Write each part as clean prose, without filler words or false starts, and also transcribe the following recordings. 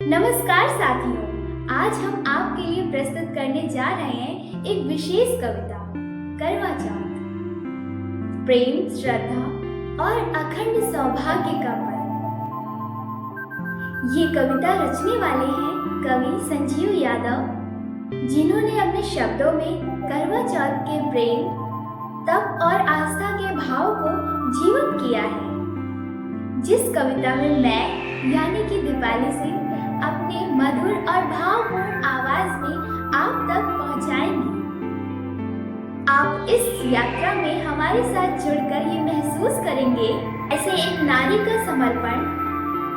नमस्कार साथियों, आज हम आपके लिए प्रस्तुत करने जा रहे हैं एक विशेष कविता करवा चौथ। प्रेम, श्रद्धा और अखंड सौभाग्य का पर्व। ये कविता रचने वाले हैं कवि संजीव यादव, जिन्होंने अपने शब्दों में करवा चौथ के प्रेम, तप और आस्था के भाव को जीवंत किया है। जिस कविता में मैं यानी कि दीपाली सिंह अपने मधुर और भावपूर्ण आवाज में आप तक पहुंचाएंगी। आप इस यात्रा में हमारे साथ जुड़कर ये महसूस करेंगे ऐसे एक नारी का समर्पण,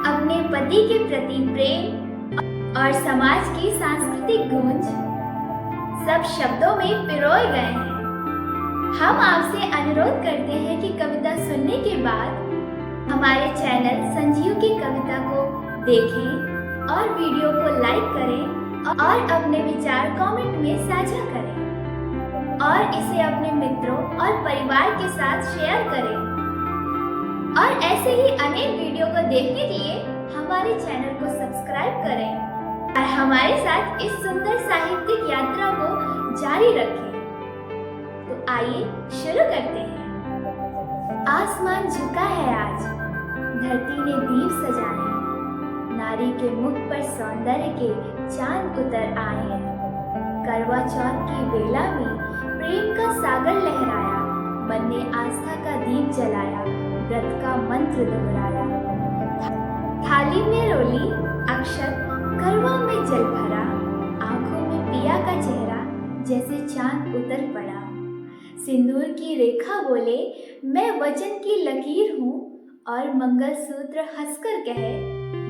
अपने पति के प्रति प्रेम और समाज की सांस्कृतिक गूंज सब शब्दों में पिरोए गए हैं। हम आपसे अनुरोध करते हैं कि कविता सुनने के बाद हमारे चैनल संजीव की कविता को देखें और वीडियो को लाइक करें और अपने विचार कमेंट में साझा करें और इसे अपने मित्रों और परिवार के साथ शेयर करें। और ऐसे ही अनेक वीडियो को देखने के लिए हमारे चैनल को सब्सक्राइब करें और हमारे साथ इस सुंदर साहित्यिक यात्रा को जारी रखें। तो आइए शुरू करते हैं। आसमान झुका है आज, धरती ने दीप सजाए हैं, नारी के मुख पर सौंदर्य के चांद उतर आए हैं। करवा चौथ की बेला में प्रेम का सागर लहराया, मन ने आस्था का दीप जलाया, व्रत का मंत्र दोहराया। थाली में रोली अक्षत, करवा में जल भरा, आंखों में पिया का चेहरा जैसे चांद उतर पड़ा। सिंदूर की रेखा बोले मैं वचन की लकीर हूँ, और मंगलसूत्र हंसकर कहे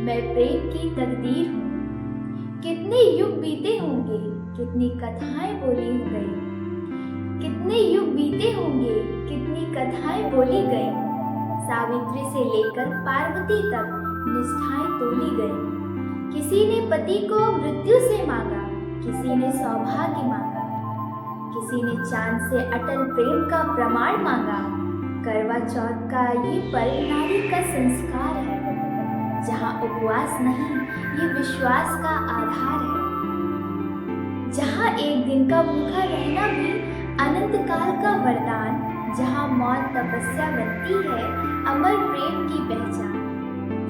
मैं प्रेम की तकदीर हूँ। कितने युग बीते होंगे, कितनी कथाएं बोली गई, कितने युग बीते होंगे, कितनी कथाएं बोली गई। सावित्री से लेकर पार्वती तक निष्ठाएं तोली गई। किसी ने पति को मृत्यु से मांगा, किसी ने सौभाग्य मांगा, किसी ने चांद से अटल प्रेम का प्रमाण मांगा। करवा चौथ का ये पर्व नारी का संस्कार है, जहाँ उपवास नहीं ये विश्वास का आधार है, जहाँ एक दिन का भूखा रहना भी अनंत काल का वरदान, जहाँ मौत तपस्या बनती है अमर प्रेम की पहचान।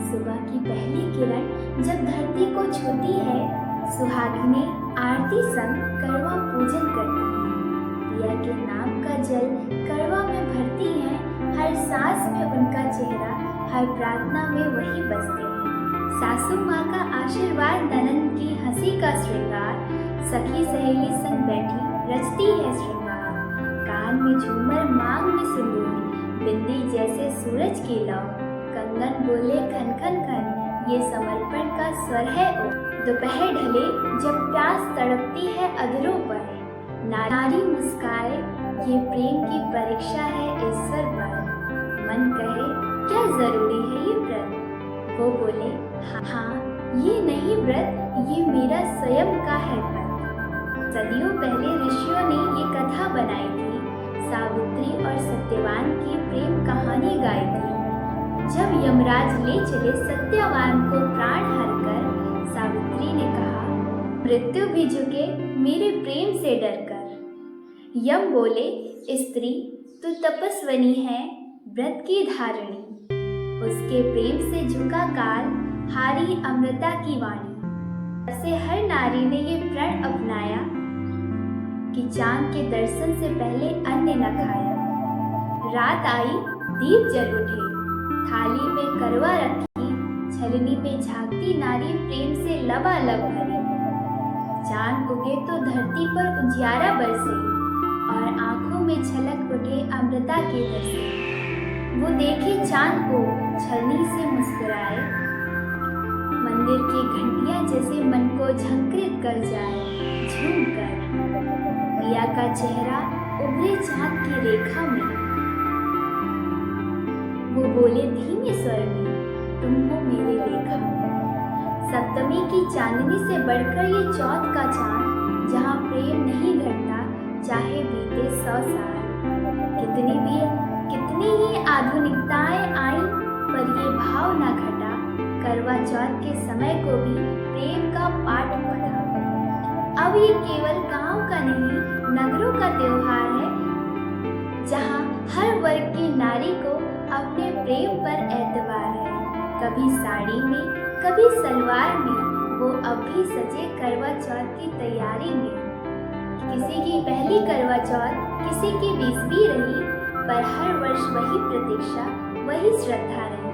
सुबह की पहली किरण जब धरती को छूती है, सुहागिनें आरती संग करवा पूजन करती हैं। पिया के नाम का जल करवा में भरती हैं, हर सांस में उनका चेहरा, हर प्रार्थना में वही बसते हैं। सासू माँ का आशीर्वाद, ननद की हंसी का श्रृंगार, सखी सहेली संग बैठी रचती है श्रृंगार। कान में झूमर, मांग में सिंदूर, बिंदी जैसे सूरज की लौ, कंगन बोले खन खन खन, ये समर्पण का स्वर है ओ। दोपहर ढले जब प्यास तड़पती है अधरों पर, नारी मुस्काए ये प्रेम की परीक्षा है ईश्वर पर। मन कहे क्या जरूरी है ये व्रत, वो बोले हाँ ये नहीं व्रत, ये मेरा स्वयं का है व्रत। सदियों पहले ऋषियों ने ये कथा बनाई थी, सावित्री और सत्यवान की प्रेम कहानी गाई थी। जब यमराज ले चले सत्यवान को प्राण हर कर, सावित्री ने कहा मृत्यु भी झुके मेरे प्रेम से डरकर। यम बोले स्त्री तू तपस्विनी है, व्रत की धारिणी, उसके प्रेम से झुका काल, हारी अमृता की वाणी। ऐसे हर नारी ने ये प्रण अपनाया कि चांद के दर्शन से पहले अन्न न खाया। रात आई दीप जल उठे, थाली में करवा रखी, छलनी में झांकती नारी प्रेम से लबालब भरी। चांद उगे तो धरती पर उजियारा बरसे, और आंखों में छलक उठे अमृता के रसे। वो देखे चांद को छलनी से मुस्कुराए, मंदिर की घंटियां जैसे मन को झंकृत कर जाए। झूम कर पिया का चेहरा उभरे चांद की रेखा में, वो बोले धीमे स्वर में तुम हो मेरे लेखा में। सप्तमी की चांदनी से बढ़कर ये चौथ का चांद, जहाँ प्रेम नहीं घटता चाहे बीते 100 साल। कितनी ही आधुनिकताएं आई, पर ये भाव न घटा। करवा चौथ के समय को भी प्रेम अब ये केवल गांव का नहीं, नगरों का त्योहार है, जहां हर वर्ग की नारी को अपने प्रेम पर एतबार है। कभी साड़ी में, कभी सलवार में, वो अब भी सजे करवा चौथ की तैयारी में। किसी की पहली करवा चौथ, किसी की 20वीं रही, पर हर वर्ष वही प्रतीक्षा, वही श्रद्धा रही।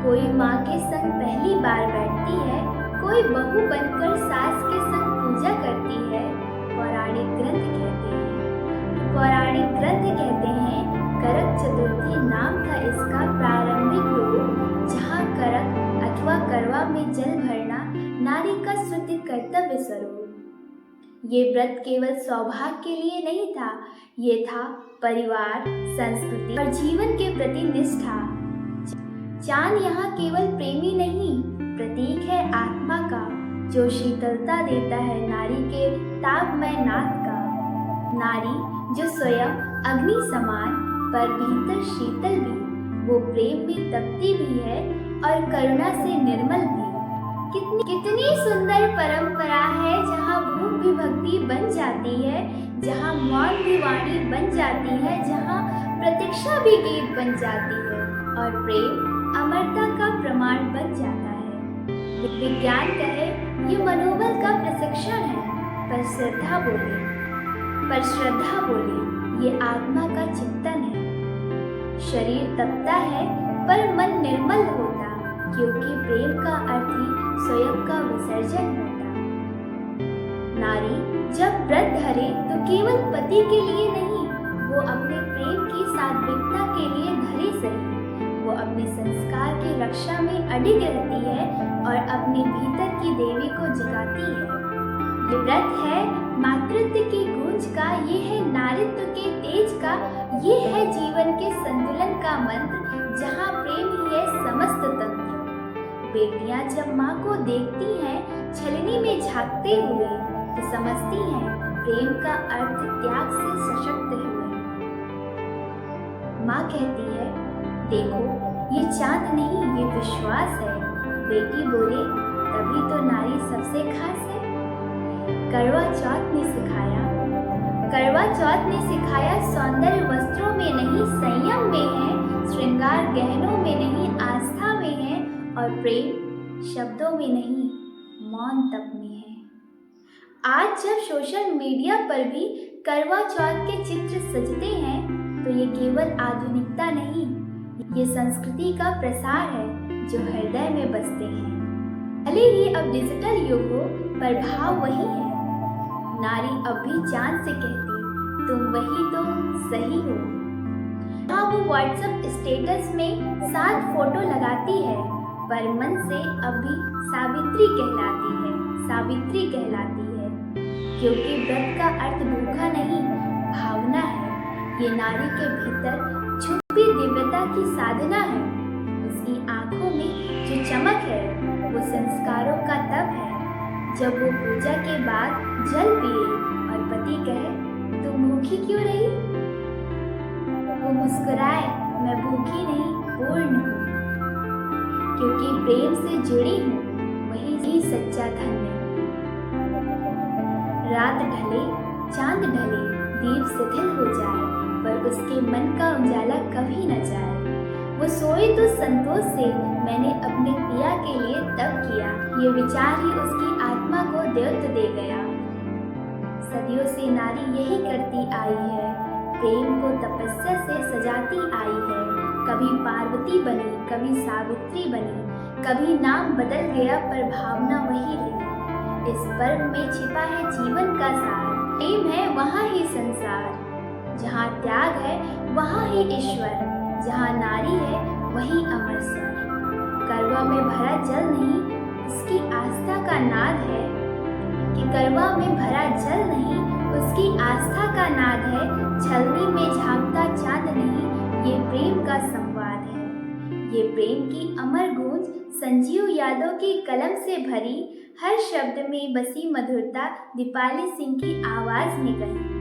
कोई माँ के संग पहली बार बैठती है, कोई बहू बनकर सास के संग पूजा करती है। पौराणिक ग्रंथ कहते हैं करक चतुर्थी नाम था इसका प्रारंभिक रूप, जहाँ करक अथवा करवा में जल भरना नारी का शुद्ध कर्तव्य स्वरूप। ये व्रत केवल सौभाग्य के लिए नहीं था, ये था परिवार, संस्कृति और जीवन के प्रति निष्ठा। चांद यहाँ केवल प्रेमी नहीं, प्रतीक है आत्मा का, जो शीतलता देता है नारी के तापमय नाद का। नारी जो स्वयं अग्नि समान पर भीतर शीतल भी, वो प्रेम में तपती भी है और करुणा से निर्मल भी। कितनी सुंदर परंपरा है, जहाँ भूख भी भक्ति बन जाती है, जहाँ मौन भी वाणी बन जाती है, जहाँ प्रतीक्षा भी गीत बन जाती है और प्रेम अमरता का प्रमाण बन जाता है। विज्ञान कहे ये मनोबल का प्रशिक्षण है, पर श्रद्धा बोले ये आत्मा का चिंतन है। शरीर तपता है पर मन निर्मल होता, क्योंकि प्रेम का अर्थ ही स्वयं का विसर्जन होता। नारी जब व्रत धरे तो केवल पति के लिए नहीं, वो अपने प्रेम की सात्विकता के लिए धरे सही। वो अपने संस्कार की रक्षा में अडिग रहती है और अपने भीतर की देवी को जगाती है। ये व्रत है मातृत्व की गूंज का, ये है नारित्व के तेज का, ये है जीवन के संतुलन का मंत्र, जहाँ प्रेम ही है समस्त तंत्र। बेटियां जब माँ को देखती हैं छलनी में झांकते हुए, तो समझती हैं प्रेम का अर्थ त्याग से सशक्त हुए। माँ कहती है, देखो ये चांद नहीं, ये विश्वास है। बेटी बोले, तभी तो नारी सबसे खास है। करवा चौथ ने सिखाया सौंदर्य वस्त्रों में नहीं, संयम में है। श्रृंगार गहनों में नहीं, आस्था में है। और प्रेम शब्दों में नहीं, मौन तप में है। आज जब सोशल मीडिया पर भी करवा चौथ के चित्र सजते हैं, तो ये केवल आधुनिकता नहीं, ये संस्कृति का प्रसार है, जो हृदय में बसते हैं। भले ही अब डिजिटल युग हो, पर भाव वही है। नारी अब भी चांद से कहती, तुम वही तो सही हो। हाँ, वो व्हाट्सएप स्टेटस में 7 फोटो लगाती है, पर मन से अब भी सावित्री कहलाती है। क्योंकि व्रत का अर्थ भूखा नहीं, भावना है। ये नारी के भीतर छुपी दिव्यता की साधना है। उसकी आंखों में जो चमक है, वो संस्कारों का तप है। जब वो पूजा के बाद जल पिए और पति कहे, तुम भूखी क्यों रही? वो मुस्कुराए, मैं भूखी नहीं, पूर्ण हूँ। क्योंकि प्रेम से जुड़ी हूँ, वही ही सच्चा धन्य। रात ढले, चांद ढले, दीप शिथिल हो जाए, पर उसके मन का उजाला कभी न जाए। वो सोए तो संतोष से, मैंने अपने पिया के लिए तप किया। ये विचार ही उसकी आत्मा को देवत्व दे गया। सदियों से नारी यही करती आई है, प्रेम को तपस्या से सजाती आई है। कभी पार्वती बनी, कभी सावित्री बनी, कभी नाम बदल गया, पर भावना वही रही। इस पर्व में छिपा है जीवन का सार। प्रेम है वहाँ ही संसार, जहाँ त्याग है वहाँ ही ईश्वर, जहाँ नारी है वही अमर सर। करवा में भरा जल नहीं, उसकी आस्था का नाद है। कि करवा में भरा जल नहीं, उसकी आस्था का नाद है। छलनी में झांकता चांद नहीं, ये प्रेम का संवाद है। ये प्रेम की अमर गूंज संजीव यादव की कलम से भरी, हर शब्द में बसी मधुरता दीपाली सिंह की आवाज ने कही।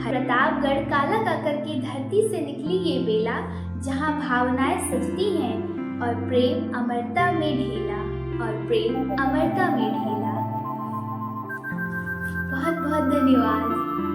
प्रतापगढ़ काला काकर की धरती से निकली ये बेला, जहाँ भावनाएं सजती हैं और प्रेम अमरता में ढेला। धन्यवाद।